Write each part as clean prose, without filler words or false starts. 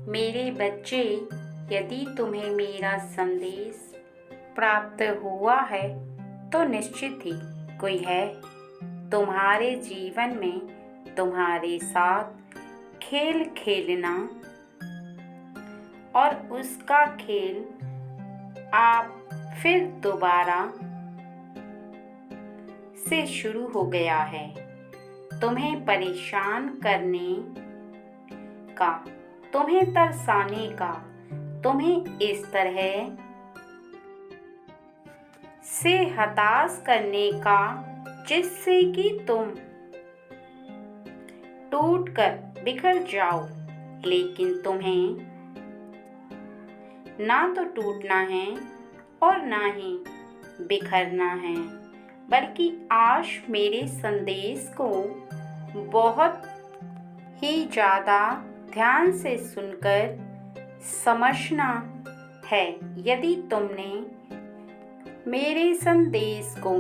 मेरे बच्चे, यदि तुम्हें मेरा संदेश प्राप्त हुआ है तो निश्चित ही कोई है तुम्हारे जीवन में तुम्हारे साथ खेल खेलना, और उसका खेल आप फिर दोबारा से शुरू हो गया है। तुम्हें परेशान करने का, तुम्हें तरसाने का, तुम्हें इस तरह से हताश करने का जिससे कि तुम टूटकर बिखर जाओ। लेकिन तुम्हें ना तो टूटना है और ना ही बिखरना है, बल्कि आज मेरे संदेश को बहुत ही ज़्यादा ध्यान से सुनकर समझना है। यदि तुमने मेरे संदेश को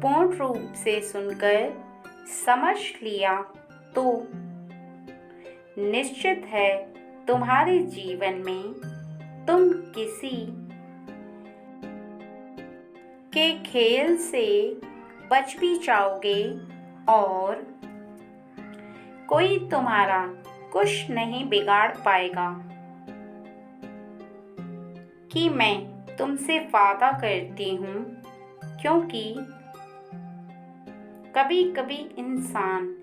पूर्ण रूप से सुनकर समझ लिया तो निश्चित है तुम्हारे जीवन में तुम किसी के खेल से बच भी जाओगे और कोई तुम्हारा कुछ नहीं बिगाड़ पाएगा। कि मैं तुमसे वादा करती हूँ, क्योंकि कभी कभी इंसान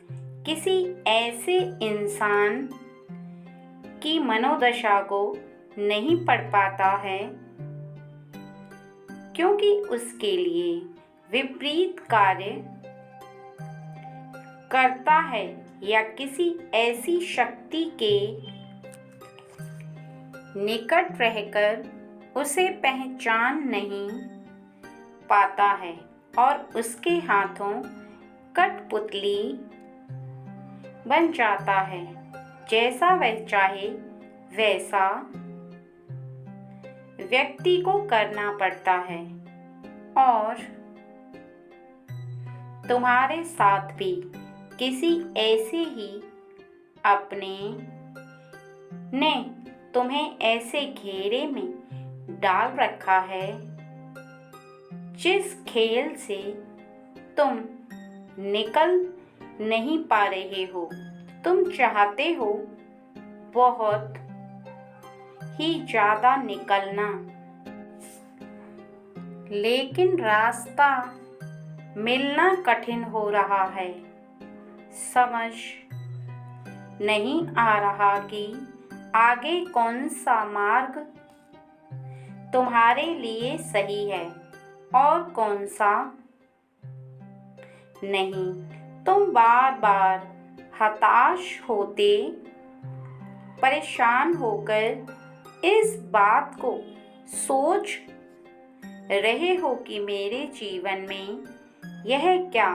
किसी ऐसे इंसान की मनोदशा को नहीं पढ़ पाता है, क्योंकि उसके लिए विपरीत कार्य करता है या किसी ऐसी शक्ति के निकट रहकर उसे पहचान नहीं पाता है और उसके हाथों कठपुतली बन जाता है। जैसा वह चाहे वैसा व्यक्ति को करना पड़ता है, और तुम्हारे साथ भी किसी ऐसे ही अपने ने तुम्हें ऐसे घेरे में डाल रखा है जिस खेल से तुम निकल नहीं पा रहे हो। तुम चाहते हो बहुत ही ज़्यादा निकलना, लेकिन रास्ता मिलना कठिन हो रहा है। समझ नहीं आ रहा कि आगे कौन सा मार्ग तुम्हारे लिए सही है और कौन सा नहीं। तुम बार बार हताश होते, परेशान होकर इस बात को सोच रहे हो कि मेरे जीवन में यह क्या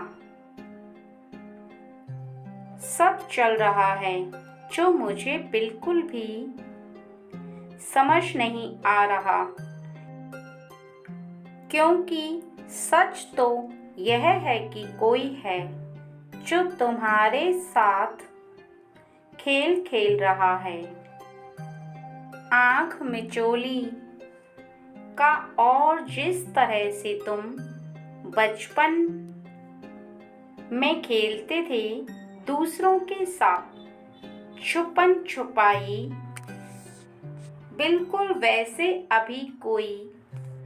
सब चल रहा है जो मुझे बिल्कुल भी समझ नहीं आ रहा। क्योंकि सच तो यह है कि कोई है जो तुम्हारे साथ खेल खेल रहा है। आँख मिचोली का, और जिस तरह से तुम बचपन में खेलते थे दूसरों के साथ छुपन छुपाई, बिल्कुल वैसे अभी कोई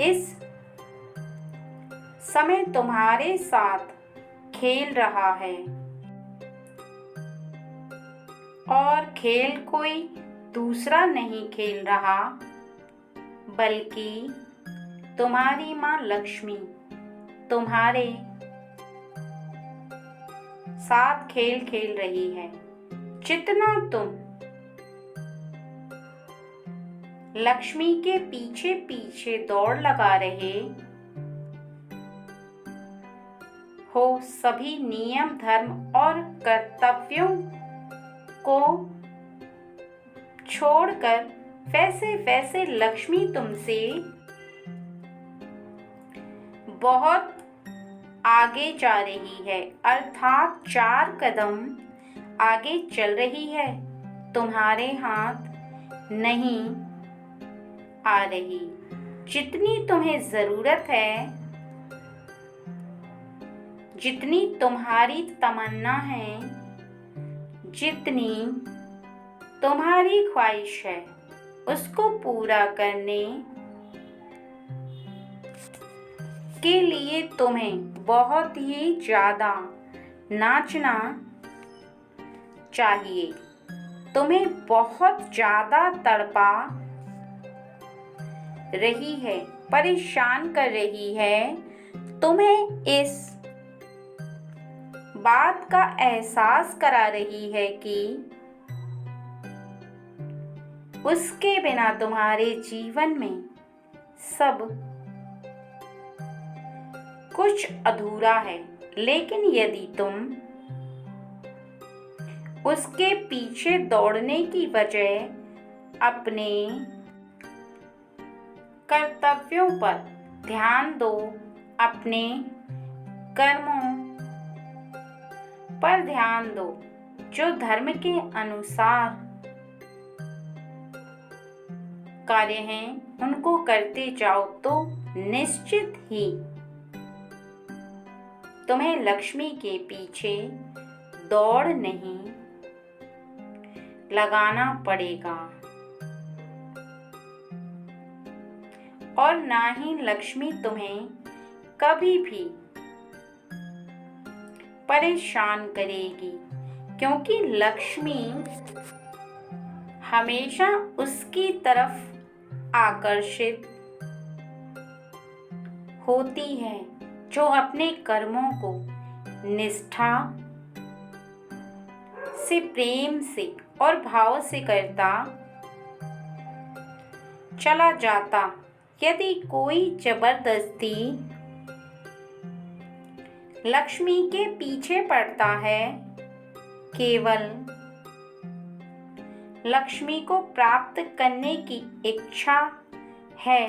इस समय तुम्हारे साथ खेल रहा है, और खेल कोई दूसरा नहीं खेल रहा बल्कि तुम्हारी माँ लक्ष्मी तुम्हारे साथ खेल खेल रही है। जितना तुम लक्ष्मी के पीछे पीछे दौड़ लगा रहे हो, सभी नियम धर्म और कर्तव्यों को छोड़कर, वैसे वैसे लक्ष्मी तुमसे बहुत आगे जा रही है, अर्थात 4 कदम आगे चल रही है। तुम्हारे हाथ नहीं आ रही। जितनी तुम्हें ज़रूरत है, जितनी तुम्हारी तमन्ना है, जितनी तुम्हारी ख्वाहिश है, उसको पूरा करने के लिए तुम्हें बहुत ही ज़्यादा नाचना चाहिए। तुम्हें बहुत ज़्यादा तड़पा रही है, परेशान कर रही है। तुम्हें इस बात का एहसास करा रही है कि उसके बिना तुम्हारे जीवन में सब कुछ अधूरा है। लेकिन यदि तुम उसके पीछे दौड़ने की बजाय अपने कर्तव्यों पर ध्यान दो, अपने कर्मों पर ध्यान दो, जो धर्म के अनुसार कार्य हैं, उनको करते जाओ, तो निश्चित ही तुम्हें लक्ष्मी के पीछे दौड़ नहीं लगाना पड़ेगा और ना ही लक्ष्मी तुम्हें कभी भी परेशान करेगी, क्योंकि लक्ष्मी हमेशा उसकी तरफ आकर्षित होती है जो अपने कर्मों को निष्ठा से, प्रेम से और भाव से करता चला जाता। यदि कोई जबरदस्ती लक्ष्मी के पीछे पड़ता है, केवल लक्ष्मी को प्राप्त करने की इच्छा है,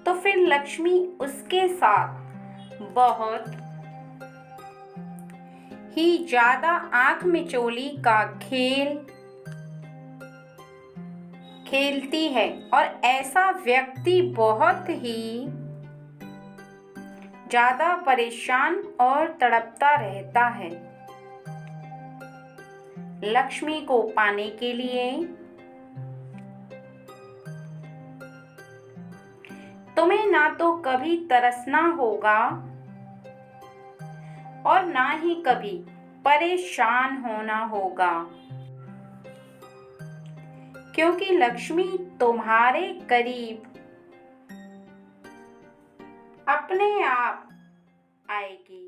तो फिर लक्ष्मी उसके साथ बहुत ही ज्यादा आंख मिचोली का खेल खेलती है और ऐसा व्यक्ति बहुत ही ज्यादा परेशान और तड़पता रहता है। लक्ष्मी को पाने के लिए तुम्हें ना तो कभी तरसना होगा और ना ही कभी परेशान होना होगा, क्योंकि लक्ष्मी तुम्हारे करीब अपने आप आएगी।